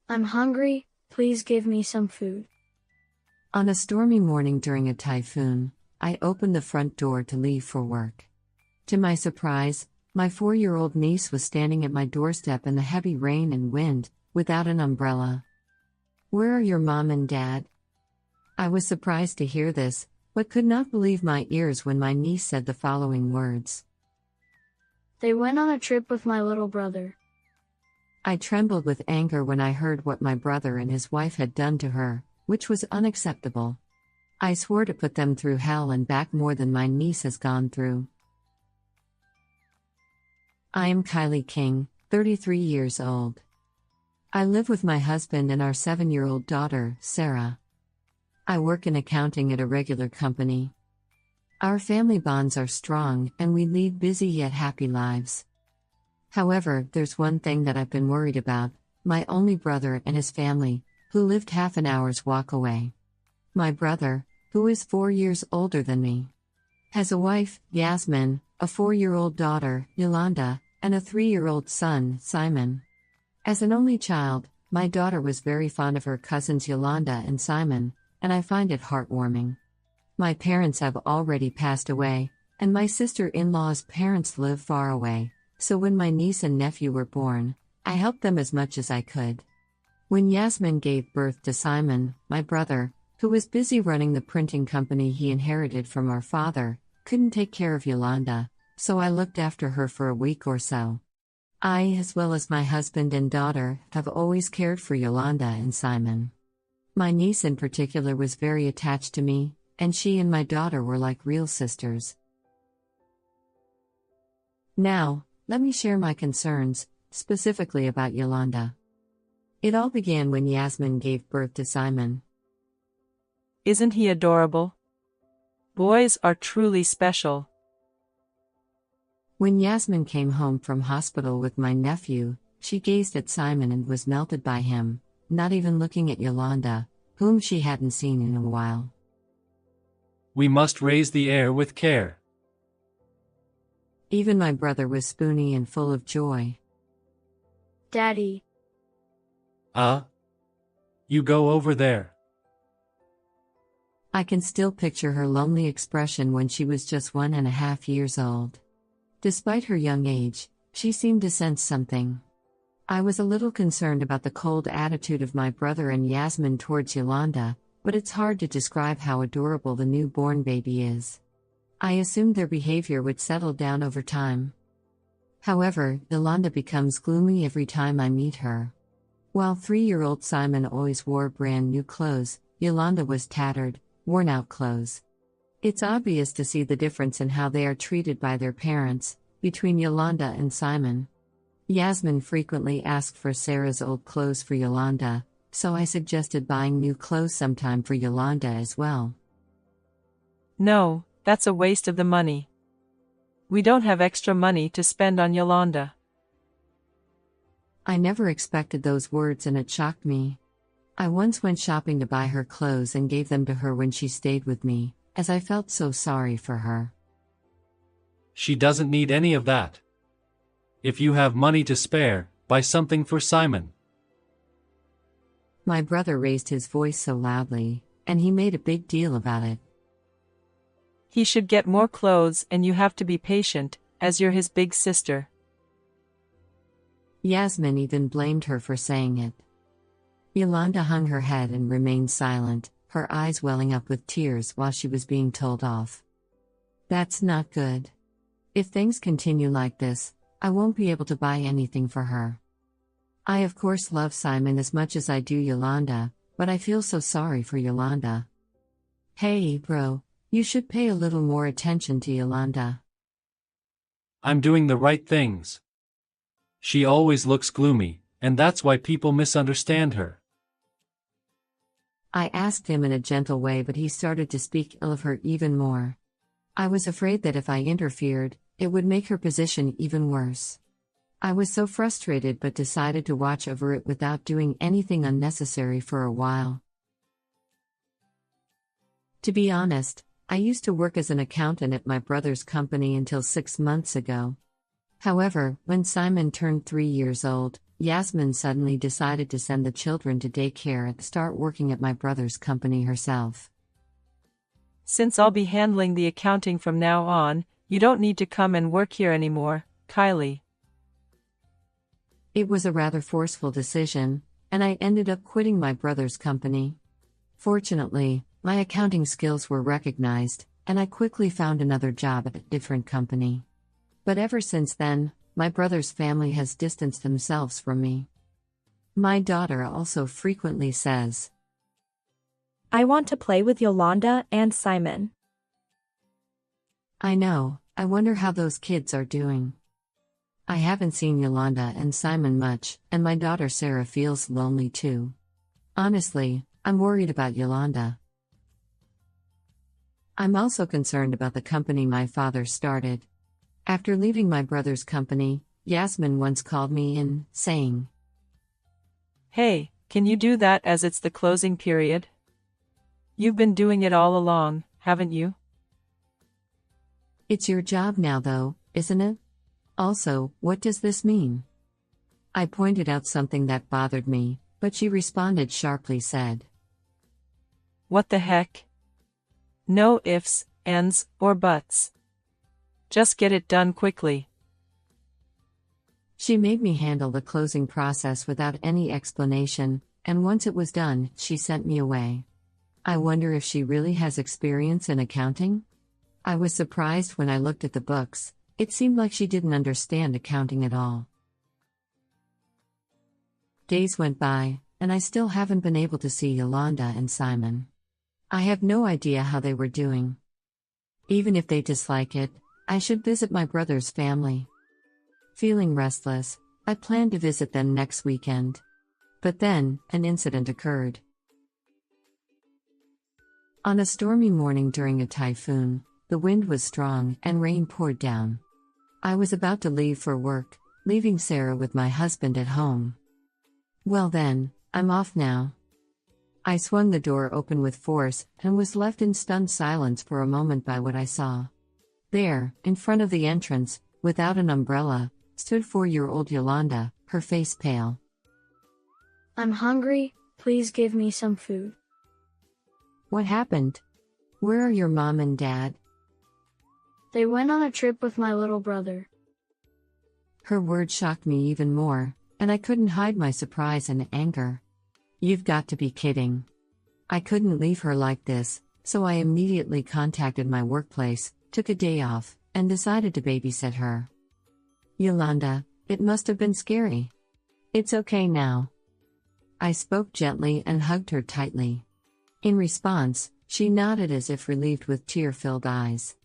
I'm hungry, please give me some food. On a stormy morning during a typhoon, I opened the front door to leave for work. To my surprise, my 4-year-old niece was standing at my doorstep in the heavy rain and wind, without an umbrella. "Where are your mom and dad?" I was surprised to hear this, but could not believe my ears when my niece said the following words. They went on a trip with my little brother. I trembled with anger when I heard what my brother and his wife had done to her, which was unacceptable. I swore to put them through hell and back more than my niece has gone through. I am Kylie King, 33 years old. I live with my husband and our 7-year-old daughter, Sarah. I work in accounting at a regular company. Our family bonds are strong and we lead busy yet happy lives. However, there's one thing that I've been worried about: my only brother and his family, who lived half an hour's walk away. My brother, who is 4 years older than me, has a wife, Yasmin, a 4-year-old daughter, Yolanda, and a 3-year-old son, Simon. As an only child, my daughter was very fond of her cousins Yolanda and Simon, and I find it heartwarming. My parents have already passed away, and my sister-in-law's parents live far away, so when my niece and nephew were born, I helped them as much as I could. When Yasmin gave birth to Simon, my brother, who was busy running the printing company he inherited from our father, couldn't take care of Yolanda, so I looked after her for a week or so. I, as well as my husband and daughter, have always cared for Yolanda and Simon. My niece in particular was very attached to me, and she and my daughter were like real sisters. Now, let me share my concerns, specifically about Yolanda. It all began when Yasmin gave birth to Simon. Isn't he adorable? Boys are truly special. When Yasmin came home from hospital with my nephew, she gazed at Simon and was melted by him, not even looking at Yolanda, whom she hadn't seen in a while. We must raise the heir with care. Even my brother was spoony and full of joy. Daddy. You go over there. I can still picture her lonely expression when she was just 1.5 years old. Despite her young age, she seemed to sense something. I was a little concerned about the cold attitude of my brother and Yasmin towards Yolanda, but it's hard to describe how adorable the newborn baby is. I assumed their behavior would settle down over time. However, Yolanda becomes gloomy every time I meet her. While 3-year-old Simon always wore brand new clothes, Yolanda was tattered, worn-out clothes. It's obvious to see the difference in how they are treated by their parents, between Yolanda and Simon. Yasmin frequently asked for Sarah's old clothes for Yolanda, so I suggested buying new clothes sometime for Yolanda as well. No, that's a waste of the money. We don't have extra money to spend on Yolanda. I never expected those words and it shocked me. I once went shopping to buy her clothes and gave them to her when she stayed with me, as I felt so sorry for her. She doesn't need any of that. If you have money to spare, buy something for Simon. My brother raised his voice so loudly, and he made a big deal about it. He should get more clothes and you have to be patient, as you're his big sister. Yasmin even blamed her for saying it. Yolanda hung her head and remained silent, her eyes welling up with tears while she was being told off. That's not good. If things continue like this, I won't be able to buy anything for her. I of course love Simon as much as I do Yolanda, but I feel so sorry for Yolanda. Hey, bro, you should pay a little more attention to Yolanda. I'm doing the right things. She always looks gloomy, and that's why people misunderstand her. I asked him in a gentle way, but he started to speak ill of her even more. I was afraid that if I interfered, it would make her position even worse. I was so frustrated but decided to watch over it without doing anything unnecessary for a while. To be honest, I used to work as an accountant at my brother's company until 6 months ago. However, when Simon turned 3 years old, Yasmin suddenly decided to send the children to daycare and start working at my brother's company herself. Since I'll be handling the accounting from now on, you don't need to come and work here anymore, Kylie. It was a rather forceful decision, and I ended up quitting my brother's company. Fortunately, my accounting skills were recognized, and I quickly found another job at a different company. But ever since then, my brother's family has distanced themselves from me. My daughter also frequently says, "I want to play with Yolanda and Simon." I know, I wonder how those kids are doing. I haven't seen Yolanda and Simon much, and my daughter Sarah feels lonely too. Honestly, I'm worried about Yolanda. I'm also concerned about the company my father started. After leaving my brother's company, Yasmin once called me in, saying, "Hey, can you do that as it's the closing period? You've been doing it all along, haven't you?" "It's your job now though, isn't it? Also, what does this mean?" I pointed out something that bothered me, but she responded sharply said, "What the heck? No ifs, ands, or buts. Just get it done quickly." She made me handle the closing process without any explanation, and once it was done, she sent me away. I wonder if she really has experience in accounting? I was surprised when I looked at the books. It seemed like she didn't understand accounting at all. Days went by, and I still haven't been able to see Yolanda and Simon. I have no idea how they were doing. Even if they dislike it, I should visit my brother's family. Feeling restless, I planned to visit them next weekend. But then, an incident occurred. On a stormy morning during a typhoon, the wind was strong and rain poured down. I was about to leave for work, leaving Sarah with my husband at home. Well then, I'm off now. I swung the door open with force and was left in stunned silence for a moment by what I saw. There, in front of the entrance, without an umbrella, stood 4-year-old Yolanda, her face pale. "I'm hungry, please give me some food." "What happened? Where are your mom and dad?" "They went on a trip with my little brother." Her words shocked me even more, and I couldn't hide my surprise and anger. You've got to be kidding. I couldn't leave her like this, so I immediately contacted my workplace, took a day off, and decided to babysit her. "Yolanda, it must have been scary. It's okay now." I spoke gently and hugged her tightly. In response, she nodded as if relieved with tear-filled eyes.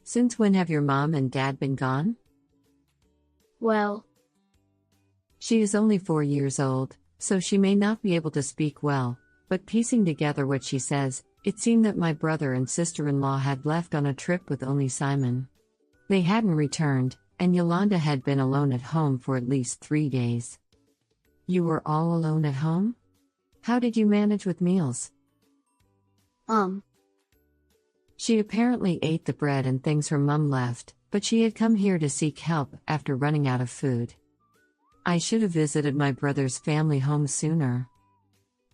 "Since when have your mom and dad been gone?" "Well, She is only 4 years old, so she may not be able to speak well, but piecing together what she says, it seemed that my brother and sister-in-law had left on a trip with only Simon. They hadn't returned, and Yolanda had been alone at home for at least 3 days. You were all alone at home? How did you manage with meals? She apparently ate the bread and things her mum left, but she had come here to seek help after running out of food. I should have visited my brother's family home sooner.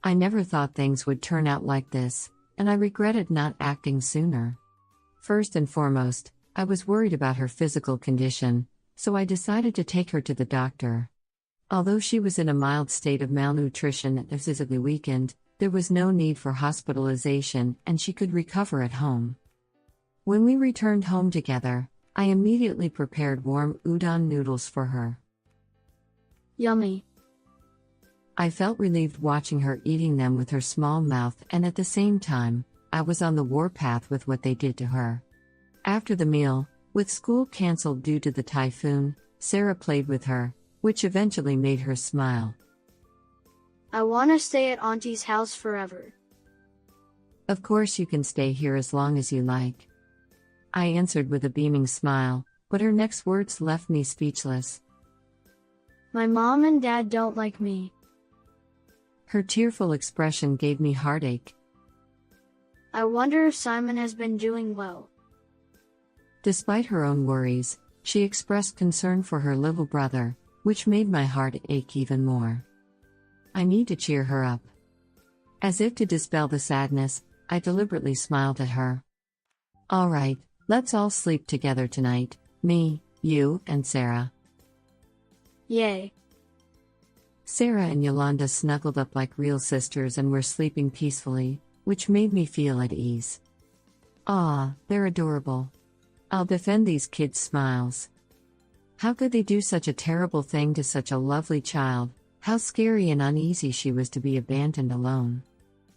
I never thought things would turn out like this, and I regretted not acting sooner. First and foremost, I was worried about her physical condition, so I decided to take her to the doctor. Although she was in a mild state of malnutrition and physically weakened, there was no need for hospitalization and she could recover at home. When we returned home together, I immediately prepared warm udon noodles for her. Yummy. I felt relieved watching her eating them with her small mouth, and at the same time, I was on the warpath with what they did to her. After the meal, with school cancelled due to the typhoon, Sarah played with her, which eventually made her smile. I want to stay at Auntie's house forever. Of course you can stay here as long as you like. I answered with a beaming smile, but her next words left me speechless. My mom and dad don't like me. Her tearful expression gave me heartache. I wonder if Simon has been doing well. Despite her own worries, she expressed concern for her little brother, which made my heart ache even more. I need to cheer her up. As if to dispel the sadness, I deliberately smiled at her. All right, let's all sleep together tonight, me, you, and Sarah. Yay. Sarah and Yolanda snuggled up like real sisters and were sleeping peacefully, which made me feel at ease. Ah, they're adorable. I'll defend these kids' smiles. How could they do such a terrible thing to such a lovely child? How scary and uneasy she was to be abandoned alone.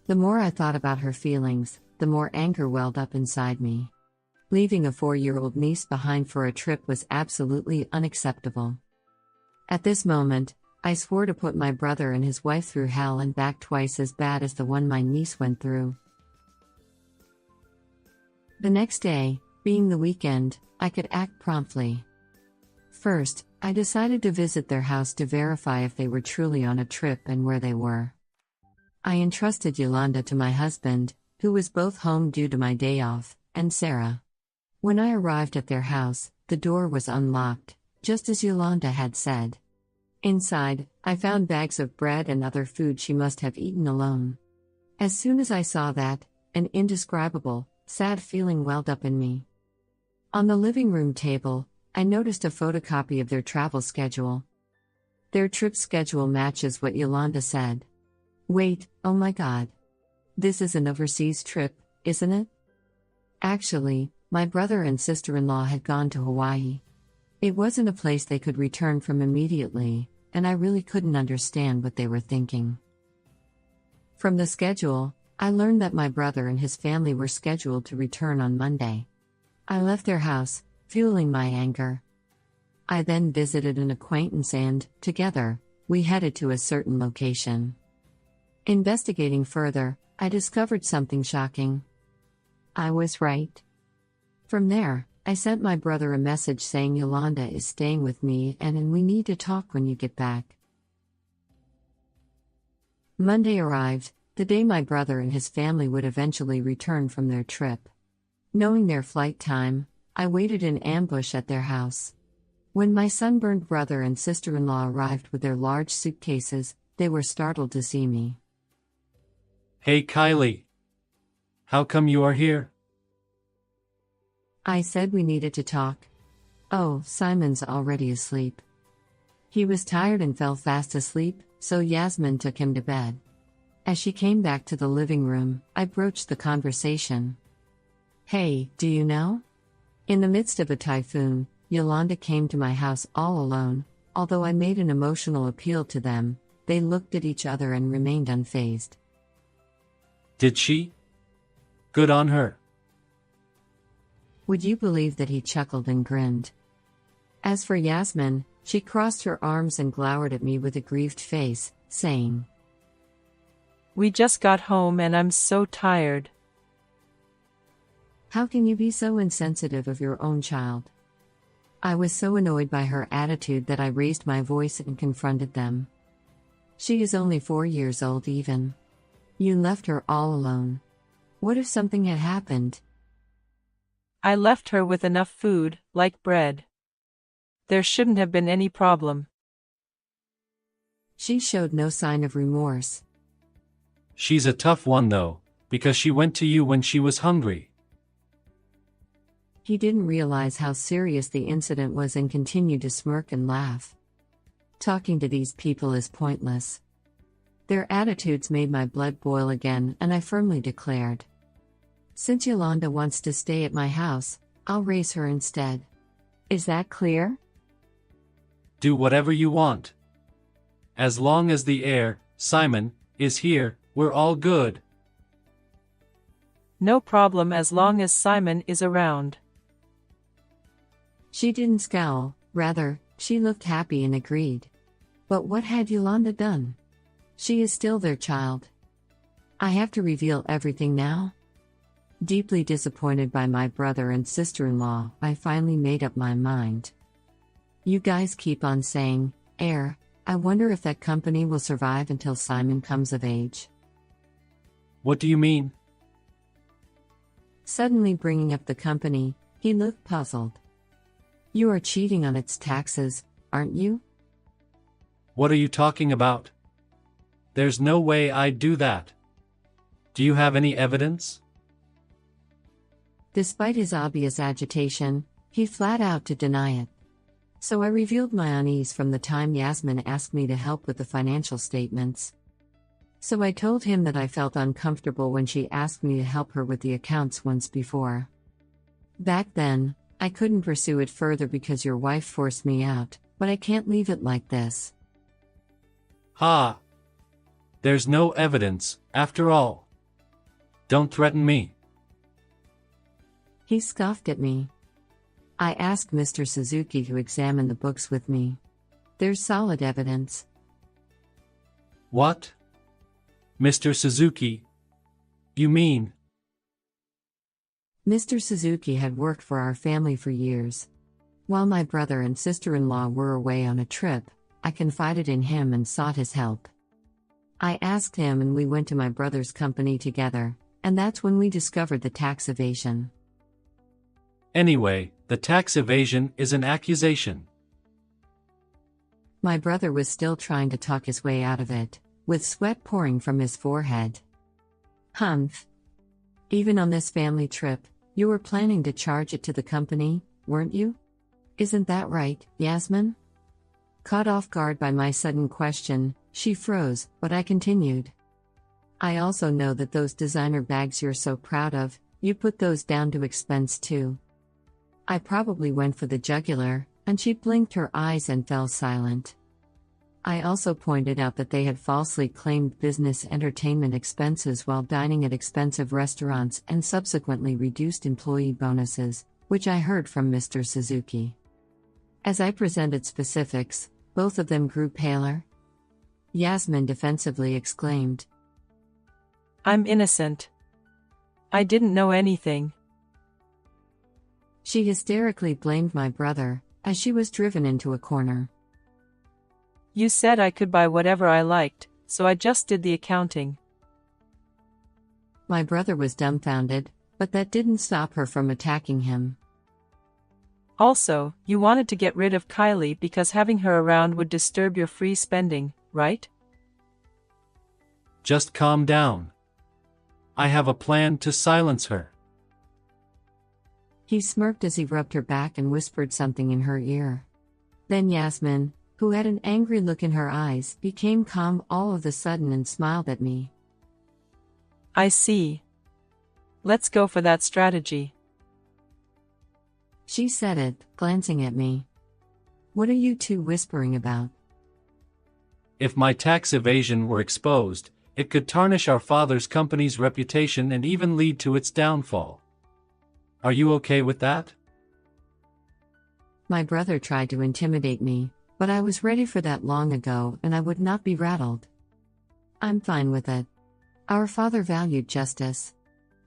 The more I thought about her feelings, the more anger welled up inside me. Leaving a 4-year-old niece behind for a trip was absolutely unacceptable. At this moment, I swore to put my brother and his wife through hell and back twice as bad as the one my niece went through. The next day, being the weekend, I could act promptly. First, I decided to visit their house to verify if they were truly on a trip and where they were. I entrusted Yolanda to my husband, who was both home due to my day off, and Sarah. When I arrived at their house, the door was unlocked, just as Yolanda had said. Inside, I found bags of bread and other food she must have eaten alone. As soon as I saw that, an indescribable, sad feeling welled up in me. On the living room table, I noticed a photocopy of their travel schedule. Their trip schedule matches what Yolanda said. Wait, oh my god. This is an overseas trip, isn't it? Actually, my brother and sister-in-law had gone to Hawaii. It wasn't a place they could return from immediately, and I really couldn't understand what they were thinking. From the schedule, I learned that my brother and his family were scheduled to return on Monday. I left their house, fueling my anger. I then visited an acquaintance and, together, we headed to a certain location. Investigating further, I discovered something shocking. I was right. From there, I sent my brother a message saying Yolanda is staying with me and we need to talk when you get back. Monday arrived, the day my brother and his family would eventually return from their trip. Knowing their flight time, I waited in ambush at their house. When my sunburned brother and sister-in-law arrived with their large suitcases, they were startled to see me. Hey Kylie. How come you are here? I said we needed to talk. Oh, Simon's already asleep. He was tired and fell fast asleep, so Yasmin took him to bed. As she came back to the living room, I broached the conversation. Hey, do you know? In the midst of a typhoon, Yolanda came to my house all alone. Although I made an emotional appeal to them, they looked at each other and remained unfazed. Did she? Good on her. Would you believe that he chuckled and grinned? As for Yasmin, she crossed her arms and glowered at me with a grieved face, saying, We just got home and I'm so tired. How can you be so insensitive of your own child? I was so annoyed by her attitude that I raised my voice and confronted them. She is only 4 years old even. You left her all alone. What if something had happened? I left her with enough food, like bread. There shouldn't have been any problem. She showed no sign of remorse. She's a tough one though, because she went to you when she was hungry. He didn't realize how serious the incident was and continued to smirk and laugh. Talking to these people is pointless. Their attitudes made my blood boil again, and I firmly declared, since Yolanda wants to stay at my house, I'll raise her instead. Is that clear? Do whatever you want. As long as the heir, Simon, is here, we're all good. No problem as long as Simon is around. She didn't scowl, rather, she looked happy and agreed. But what had Yolanda done? She is still their child. I have to reveal everything now? Deeply disappointed by my brother and sister-in-law, I finally made up my mind. You guys keep on saying, heir, I wonder if that company will survive until Simon comes of age. What do you mean? Suddenly bringing up the company, he looked puzzled. You are cheating on its taxes, aren't you? What are you talking about? There's no way I'd do that. Do you have any evidence? Despite his obvious agitation, he flat out to deny it. So I revealed my unease from the time Yasmin asked me to help with the financial statements. So I told him that I felt uncomfortable when she asked me to help her with the accounts once before. Back then, I couldn't pursue it further because your wife forced me out, but I can't leave it like this. Ha! There's no evidence, after all. Don't threaten me. He scoffed at me. I asked Mr. Suzuki to examine the books with me. There's solid evidence. What? Mr. Suzuki? You mean? Mr. Suzuki had worked for our family for years. While my brother and sister-in-law were away on a trip, I confided in him and sought his help. I asked him and we went to my brother's company together, and that's when we discovered the tax evasion. Anyway, the tax evasion is an accusation. My brother was still trying to talk his way out of it, with sweat pouring from his forehead. Humph. Even on this family trip, you were planning to charge it to the company, weren't you? Isn't that right, Yasmin? Caught off guard by my sudden question, she froze, but I continued. I also know that those designer bags you're so proud of, you put those down to expense too. I probably went for the jugular, and she blinked her eyes and fell silent. I also pointed out that they had falsely claimed business entertainment expenses while dining at expensive restaurants and subsequently reduced employee bonuses, which I heard from Mr. Suzuki. As I presented specifics, both of them grew paler. Yasmin defensively exclaimed, I'm innocent. I didn't know anything. She hysterically blamed my brother, as she was driven into a corner. You said I could buy whatever I liked, so I just did the accounting. My brother was dumbfounded, but that didn't stop her from attacking him. Also, you wanted to get rid of Kylie because having her around would disturb your free spending, right? Just calm down. I have a plan to silence her. He smirked as he rubbed her back and whispered something in her ear. Then Yasmin, who had an angry look in her eyes, became calm all of a sudden and smiled at me. I see. Let's go for that strategy. She said it, glancing at me. What are you two whispering about? If my tax evasion were exposed, it could tarnish our father's company's reputation and even lead to its downfall. Are you okay with that? My brother tried to intimidate me, but I was ready for that long ago and I would not be rattled. I'm fine with it. Our father valued justice.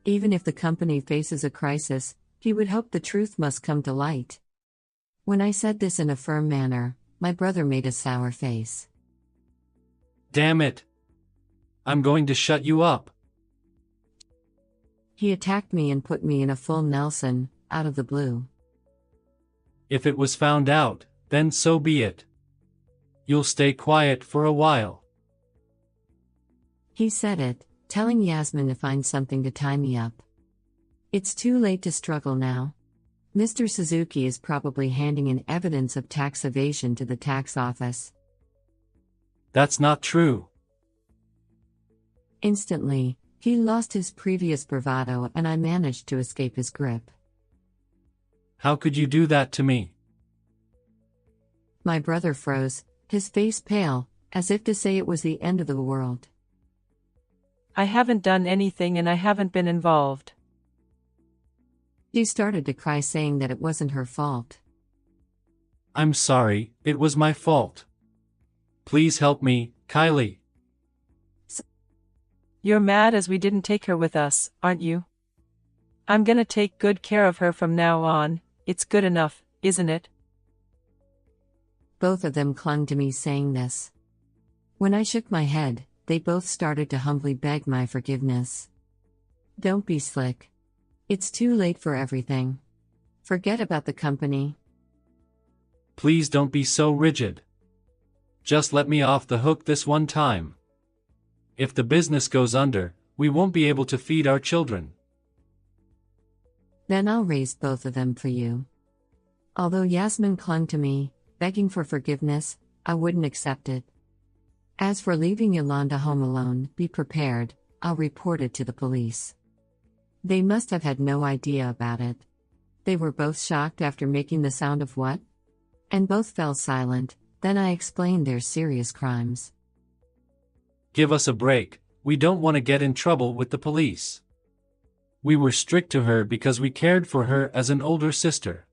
Even if the company faces a crisis, he would hope the truth must come to light. When I said this in a firm manner, my brother made a sour face. Damn it! I'm going to shut you up. He attacked me and put me in a full Nelson, out of the blue. If it was found out, then so be it. You'll stay quiet for a while. He said it, telling Yasmin to find something to tie me up. It's too late to struggle now. Mr. Suzuki is probably handing in evidence of tax evasion to the tax office. That's not true. Instantly, he lost his previous bravado and I managed to escape his grip. How could you do that to me? My brother froze, his face pale, as if to say it was the end of the world. I haven't done anything and I haven't been involved. She started to cry, saying that it wasn't her fault. I'm sorry, it was my fault. Please help me, Kylie. You're mad as we didn't take her with us, aren't you? I'm gonna take good care of her from now on. It's good enough, isn't it? Both of them clung to me saying this. When I shook my head, they both started to humbly beg my forgiveness. Don't be slick. It's too late for everything. Forget about the company. Please don't be so rigid. Just let me off the hook this one time. If the business goes under, we won't be able to feed our children. Then I'll raise both of them for you. Although Yasmin clung to me, begging for forgiveness, I wouldn't accept it. As for leaving Yolanda home alone, be prepared, I'll report it to the police. They must have had no idea about it. They were both shocked after making the sound of what? And both fell silent. Then I explained their serious crimes. Give us a break, we don't want to get in trouble with the police. We were strict to her because we cared for her as an older sister.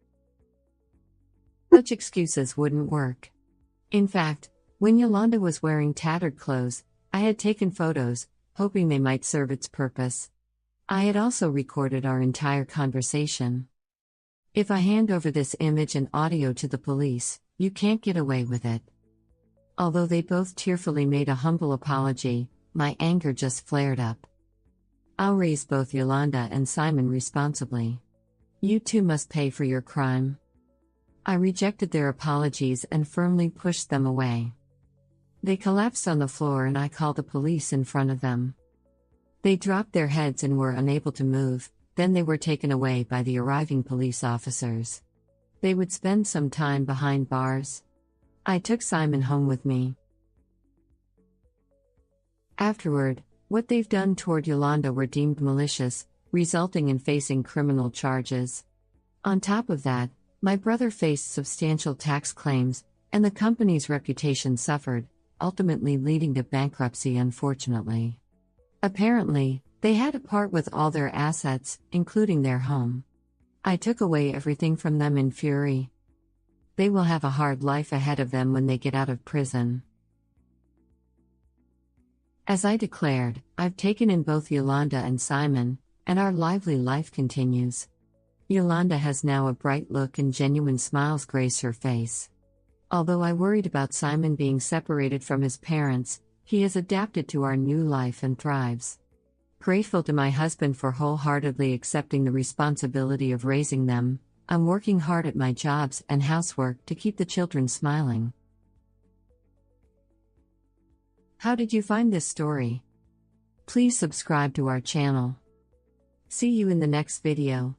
Such excuses wouldn't work. In fact, when Yolanda was wearing tattered clothes, I had taken photos, hoping they might serve its purpose. I had also recorded our entire conversation. If I hand over this image and audio to the police, you can't get away with it. Although they both tearfully made a humble apology, my anger just flared up. I'll raise both Yolanda and Simon responsibly. You two must pay for your crime. I rejected their apologies and firmly pushed them away. They collapsed on the floor and I called the police in front of them. They dropped their heads and were unable to move, then they were taken away by the arriving police officers. They would spend some time behind bars. I took Simon home with me. Afterward, what they've done toward Yolanda were deemed malicious, resulting in facing criminal charges. On top of that, my brother faced substantial tax claims, and the company's reputation suffered, ultimately leading to bankruptcy unfortunately. Apparently, they had to part with all their assets, including their home. I took away everything from them in fury. They will have a hard life ahead of them when they get out of prison. As I declared, I've taken in both Yolanda and Simon, and our lively life continues. Yolanda has now a bright look and genuine smiles grace her face. Although I worried about Simon being separated from his parents, he has adapted to our new life and thrives. Grateful to my husband for wholeheartedly accepting the responsibility of raising them, I'm working hard at my jobs and housework to keep the children smiling. How did you find this story? Please subscribe to our channel. See you in the next video.